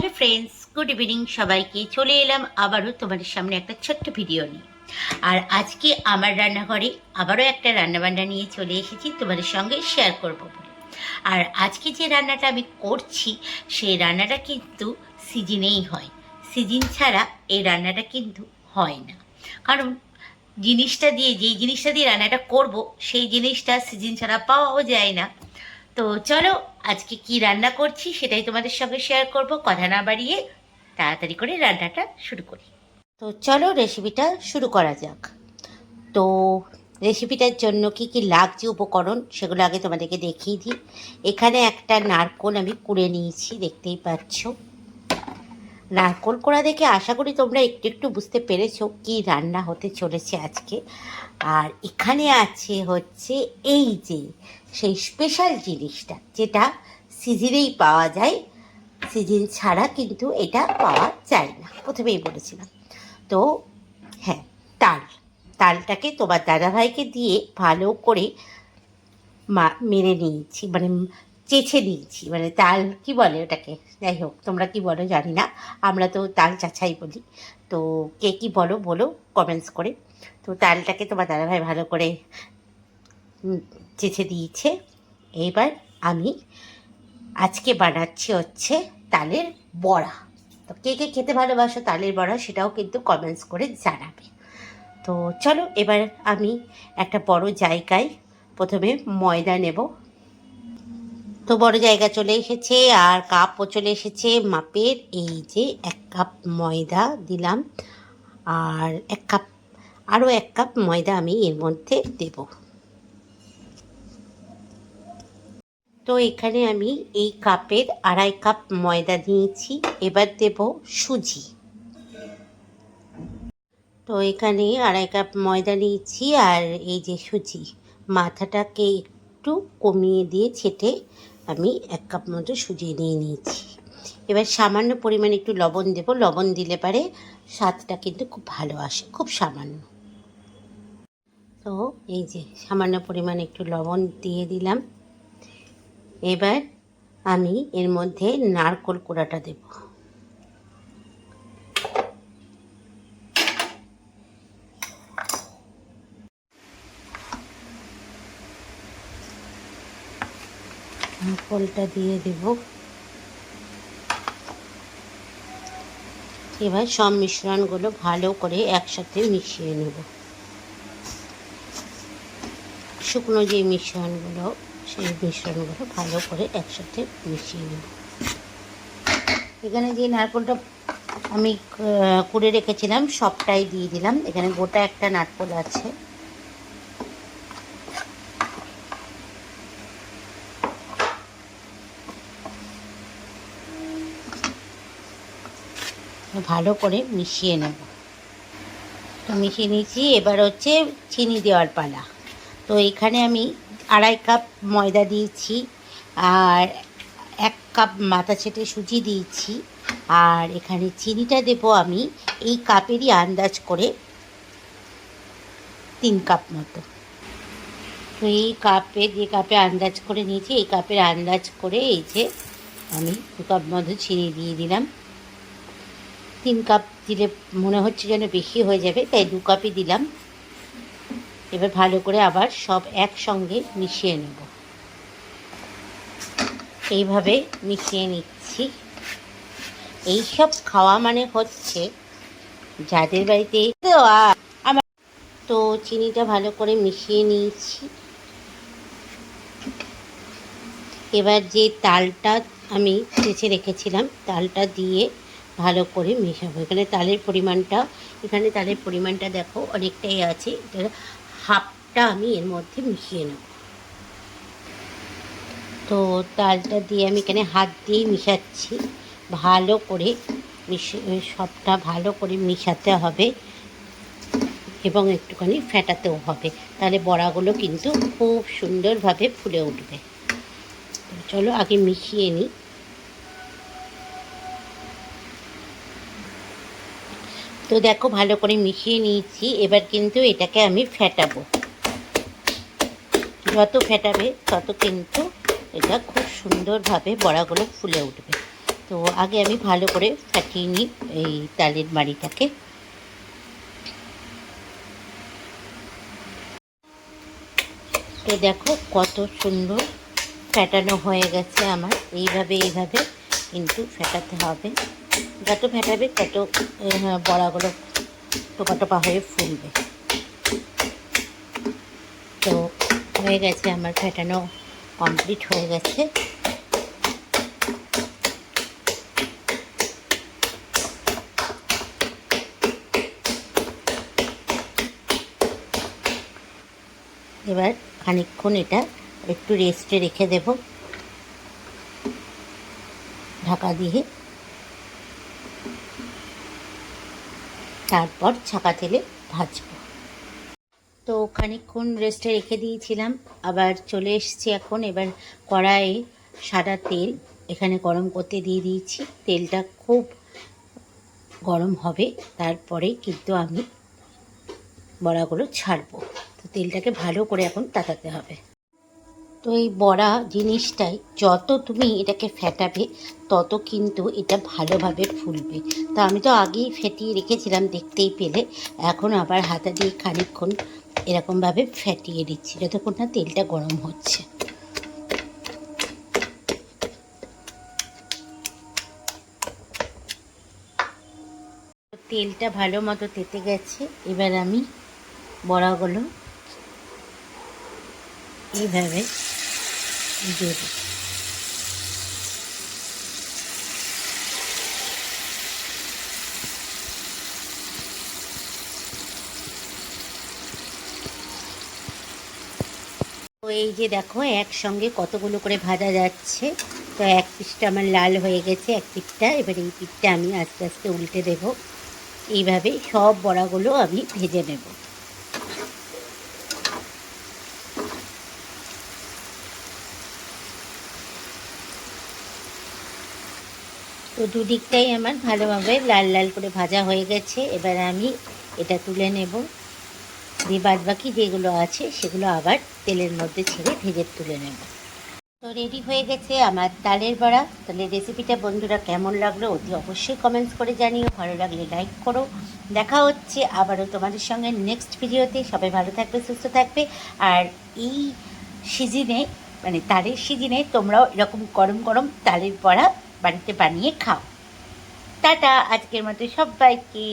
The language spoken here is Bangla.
হ্যালো ফ্রেন্ডস, গুড ইভিনিং সবাইকে। চলে এলাম আবারও তোমাদের সামনে একটা ছোট্ট ভিডিও নিয়ে। আর আজকে আমার রান্নাঘরে আবারও একটা রান্নাবান্না নিয়ে চলে এসেছি তোমাদের সঙ্গে শেয়ার করব বলে। আর আজকে যে রান্নাটা আমি করছি সেই রান্নাটা কিন্তু সিজনেই হয়, সিজন ছাড়া এই রান্নাটা কিন্তু হয় না। কারণ যেই জিনিসটা দিয়ে রান্নাটা করব সেই জিনিসটা সিজন ছাড়া পাওয়াও যায় না। তো চলো, আজকে কি রান্না করছি সেটাই তোমাদের সঙ্গে শেয়ার করব। কথা না বাড়িয়ে তাড়াতাড়ি করে রান্নাটা শুরু করি। তো চলো রেসিপিটা শুরু করা যাক। তো রেসিপিটার জন্য কি কি লাগছে উপকরণ সেগুলো আগে তোমাদেরকে দেখিয়ে দিই। এখানে একটা নারকোল আমি কুড়ে নিয়েছি, দেখতেই পাচ্ছ। নারকোল কোড়া দেখে আশা করি তোমরা একটু একটু বুঝতে পেরেছো কি রান্না হতে চলেছে আজকে। আর এখানে আছে হচ্ছে এই যে সেই স্পেশাল জিনিসটা, যেটা সিজনেই পাওয়া যায়, সিজন ছাড়া কিন্তু এটা পাওয়া যায় না, প্রথমেই বলেছিলাম। তো হ্যাঁ, তালটাকে তোমার দাদাভাইকে দিয়ে ভালো করে মেরে নিয়েছি, মানে চেঁচে নিয়েছি, মানে তাল কি বলে ওটাকে, যাই হোক তোমরা কি বলো জানি না, আমরা তো তাল চাছাই বলি। তো কে কি বলো বলো কমেন্টস করে। তো তালটাকে তোমার দাদাভাই ভালো করে চেঁচে দিয়েছে। এইবার আমি আজকে বানাচ্ছি হচ্ছে তালের বড়া। তো কে কে খেতে ভালোবাসো তালের বড়া সেটাও কিন্তু কমেন্টস করে জানাবে। তো চলো, এবার আমি একটা বড় জায়গায় প্রথমে ময়দা নেব। তো বড় জায়গা চলে এসেছে আর কাপও চলে এসেছে মাপের। এই যে 1 কাপ ময়দা দিলাম, আর আরও 1 কাপ ময়দা আমি এর মধ্যে দেব। তো এখানে আমি এই কাপের 2.5 কাপ ময়দা নিয়েছি। এবার দেব সুজি। তো এখানে 2.5 কাপ ময়দা নিয়েছি আর এই যে সুজি, মাথাটাকে একটু কমিয়ে দিয়ে ছেটে আমি 1 কাপ মতো সুজি নিয়ে নিয়েছি। এবার সামান্য পরিমাণে একটু লবণ দেব। লবণ দিলে পারে স্বাদটা কিন্তু খুব ভালো আসে, খুব সামান্য। তো এই যে সামান্য পরিমাণে একটু লবণ দিয়ে দিলাম। এবার আমি এর মধ্যে নারকোল কোড়াটা দেব। নারকোলটা দিয়ে দেব। এবার সব মিশ্রণগুলো ভালো করে একসাথে মিশিয়ে নেব। শুকনো যে মিশ্রণগুলো, সেই মিশ্রণগুলো ভালো করে একসাথে মিশিয়ে নেব। এখানে যে নারকোলটা আমি কুড়ে রেখেছিলাম সবটাই দিয়ে দিলাম। এখানে গোটা একটা নারকোল আছে। ভালো করে মিশিয়ে নেব। তো মিশিয়ে নিয়েছি, এবার হচ্ছে চিনি দেওয়ার পালা। তো এখানে আমি 2.5 কাপ ময়দা দিয়েছি আর 1 কাপ মাথা ছেটে সুজি দিয়েছি। আর এখানে চিনিটা দেব আমি এই কাপেরই আন্দাজ করে 3 কাপ মতো। তো এই কাপে, যে কাপে আন্দাজ করে নিয়েছি, এই কাপের আন্দাজ করে এই যে আমি 2 কাপ মতো চিনি দিয়ে দিলাম। 3 কাপ দিলে মনে হচ্ছে যেন বেশি হয়ে যাবে, তাই 2 কাপই দিলাম। এবার ভালো করে আবার সব একসঙ্গে মিশিয়ে নেব। এইভাবে মিশিয়ে নিচ্ছি। এইসব খাওয়া মানে হচ্ছে যাদের বাড়িতে আমার। তো চিনিটা ভালো করে মিশিয়ে নিয়েছি। এবার যে তালটা আমি চেঁচে রেখেছিলাম, তালটা দিয়ে ভালো করে মেশাবো। এখানে তালের পরিমাণটা দেখো অনেকটাই আছে, এটা হাফটা আমি এর মধ্যে মিশিয়ে নেব। তো তালটা দিয়ে আমি এখানে হাত দিয়েই মিশাচ্ছি। ভালো করে সবটা ভালো করে মিশাতে হবে এবং একটুখানি ফেটাতেও হবে, তাহলে বড়াগুলো কিন্তু খুব সুন্দরভাবে ফুলে উঠবে। চলো আগে মিশিয়ে নিই। তো দেখো ভালো করে মিশিয়ে নিয়েছি। এবার কিন্তু এটাকে আমি ফেটাবো। যত ফেটাবে তত কিন্তু এটা খুব সুন্দরভাবে বড়াগুলো ফুলে উঠবে। তো আগে আমি ভালো করে ফাটিয়ে নিই এই তালের বাড়িটাকে। তো দেখো কত সুন্দর ফেটানো হয়ে গেছে আমার। এইভাবে কিন্তু ফেটাতে হবে, যত ফেটাবে তত বড়াগুলো টোপা টোপা হয়ে ফুলবে। তো হয়ে গেছে আমার ফেটানো, কমপ্লিট হয়ে গেছে। এবার খানিকক্ষণ এটা একটু রেস্টে রেখে দেব ঢাকা দিয়ে, তারপর ছাকা তেলে ভাজবো। তো খানিকক্ষণ রেস্টে রেখে দিয়েছিলাম, আবার চলে এসেছি এখন। এবার কড়াইয়ে সাদা তেল এখানে গরম করতে দিয়ে দিয়েছি। তেলটা খুব গরম হবে, তারপরে কিন্তু আমি বড়াগুলো ছাড়বো। তো তেলটাকে ভালো করে এখন তাতাতে হবে। তো এই বড়া জিনিসটাই যত তুমি এটাকে ফেটাবে তত কিন্তু এটা ভালোভাবে ফুলবে। তো আমি তো আগেই ফেটিয়ে রেখেছিলাম, দেখতেই পেলে। এখন আবার হাতা দিয়ে খানিকক্ষণ এরকমভাবে ফেটিয়ে দিচ্ছি যতক্ষণ না তেলটা গরম হচ্ছে। তেলটা ভালো মতো তেতে গেছে। এবার আমি বড়াগুলো এইভাবে দিয়ে দিই। তো এই যে দেখো একসঙ্গে কতগুলো করে ভাজা যাচ্ছে। তো এক পিঠটা আমার লাল হয়ে গেছে, এক পিঠটা। এবার এই পিঠটা আমি আস্তে আস্তে উল্টে দেব। এইভাবে সব বড়াগুলো আমি ভেজে নেব। তো দুদিকটাই আমার ভালোভাবে লাল লাল করে ভাজা হয়ে গেছে। এবার আমি এটা তুলে নেব, দিয়ে বাদ বাকি যেগুলো আছে সেগুলো আবার তেলের মধ্যে ছেড়ে ভেজে তুলে নেব। তো রেডি হয়ে গেছে আমার তালের বড়া। তাহলে রেসিপিটা বন্ধুরা কেমন লাগলো অতি অবশ্যই কমেন্টস করে জানিও। ভালো লাগলে লাইক করো। দেখা হচ্ছে আবারও তোমাদের সঙ্গে নেক্সট ভিডিওতে। সবাই ভালো থাকবে, সুস্থ থাকবে। আর এই সিজনে, মানে তালের সিজনে, তোমরাও এরকম গরম গরম তালের বড়া বাড়িতে বানিয়ে খাও। টাটা, আজকের মতো সবাইকে।